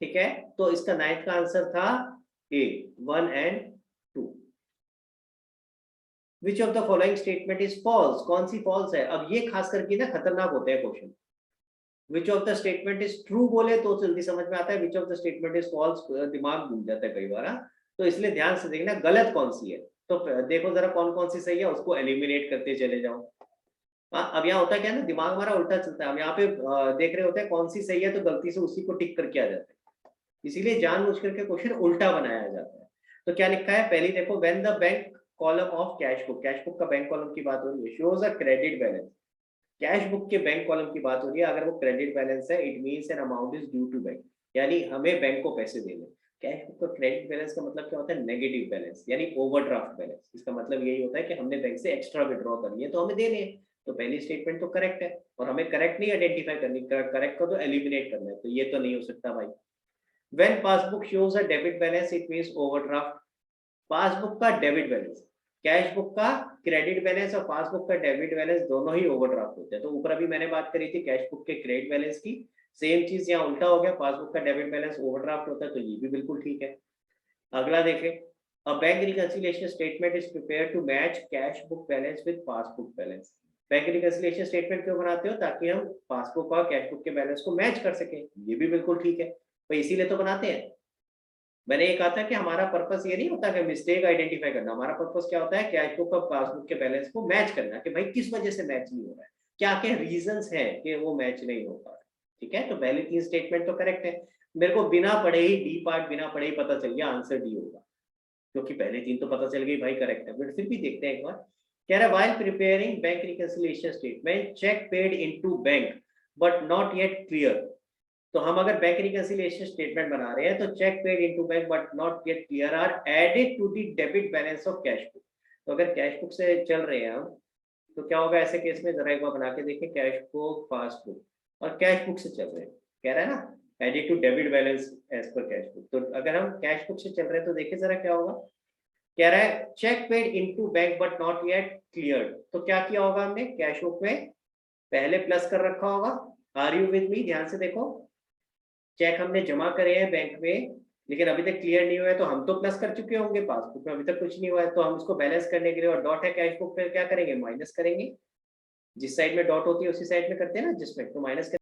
ठीक है, तो इसका 9th का आंसर था A, 1 and 2। Which of the following statement is false? कौन सी फॉल्स है? अब ये खास करके ना खतरनाक होते हैं question. Which of the statement is true बोले तो जल्दी समझ में आता है, which of the statement is false दिमाग घूम जाता है कई बार। तो इसलिए ध्यान से देखना गलत कौन सी है। तो देखो जरा कौन कौन सी सही है, उसको एलिमिनेट करते चले जाओ। अब यहाँ होता क्या है ना, दिमाग हमारा उल्टा चलता है। हम यहाँ पे देख रहे होते हैं कौन सी सही है, तो गलती से उसी को टिक करके आ जाते हैं, इसीलिए जानबूझ करके क्वेश्चन उल्टा बनाया जाता है। तो क्या लिखा है? पहले देखो, when the bank column of cash book, cash book का बैंक कॉलम की बात हो रही है, shows a credit balance. Cash book के बैंक कॉलम की बात हो रही है, अगर वो क्रेडिट बैलेंस है, it means an amount is due to bank, यानी हमें बैंक को पैसे देने। कैश बुक का क्रेडिट बैलेंस का मतलब क्या होता है? नेगेटिव बैलेंस, यानी ओवरड्राफ्ट बैलेंस। इसका मतलब यही होता है कि हमने बैंक से एक्स्ट्रा विड्रॉ करनी है तो हमें देने हैं। तो पहली स्टेटमेंट तो करेक्ट है, और हमें करेक्ट नहीं आइडेंटिफाई करनी, करेक्ट को तो एलिमिनेट करना है, तो ये तो नहीं हो सकता भाई। When passbook shows a debit balance it means overdraft. Passbook का डेबिट बैलेंस, कैश बुक का क्रेडिट बैलेंस और पासबुक का डेबिट बैलेंस दोनों ही ओवरड्राफ्ट होते हैं। तो ऊपर अभी मैंने बात करी थी कैश बुक के क्रेडिट बैलेंस की, सेम चीज यहाँ उल्टा हो गया, पासबुक का डेबिट बैलेंस ओवरड्राफ्ट होता है, तो ये भी बिल्कुल ठीक है। अगला देखें, a bank reconciliation statement is prepared to match cash book balance with passbook balance. Bank reconciliation statement क्यों बनाते हो? ताकि हम पासबुक और कैश बुक के बैलेंस को मैच कर सकें, ये भी बिल्कुल ठीक है, तो इसीलिए तो बनाते हैं। मैंने ये कहा था कि हमारा पर्पस ये नहीं होता कि मिस्टेक आइडेंटिफाई करना, हमारा पर्पस क्या होता है? कैश बुक और पासबुक के बैलेंस को मैच करना, कि भाई किस वजह से मैच नहीं हो रहा है, क्या क्या रीजंस हैं कि वो मैच नहीं हो पा रहा। ठीक है, तो पहली 3 स्टेटमेंट तो करेक्ट है। मेरे को बिना पढ़े ही डी पार्ट बिना पढ़े ही पता चल गया आंसर डी होगा, क्योंकि पहले 3 तो पता चल गई भाई करेक्ट है, बट फिर भी देखते हैं एक बार। कह रहा है while preparing bank reconciliation statement cheque paid into bank but not yet clear. तो हम अगर बैंक रिकंसिलिएशन स्टेटमेंट बना रहे हैं तो cheque paid into bank but not yet clear are added to the debit balance of cash book. तो अगर cash book से चल रहे हैं हम, तो क्या होगा ऐसे केस में? जरा एक बार बना के देखें, कैश बुक, पासबुक और कैश बुक से चल रहे हैं, कह रहा है ना added to debit balance as per cash book. तो अगर हम कैश बुक से चल रहे हैं तो देखिए जरा क्या होगा। कह रहा है cheque paid into bank but not yet cleared. तो क्या किया होगा हमने? कैश बुक में पहले प्लस कर रखा होगा। Are you with me? ध्यान से देखो, चेक हमने जमा करे हैं बैंक में, लेकिन अभी तक क्लियर नहीं हुआ है, तो हम तो प्लस कर चुके होंगे, पासबुक में अभी तक कुछ नहीं हुआ है, तो हम इसको बैलेंस करने के लिए, और डॉट है कैश बुक पे, क्या करेंगे? माइनस करेंगे। जिस साइड में डॉट होती है उसी साइड में करते हैं ना, जिसमें, तो माइनस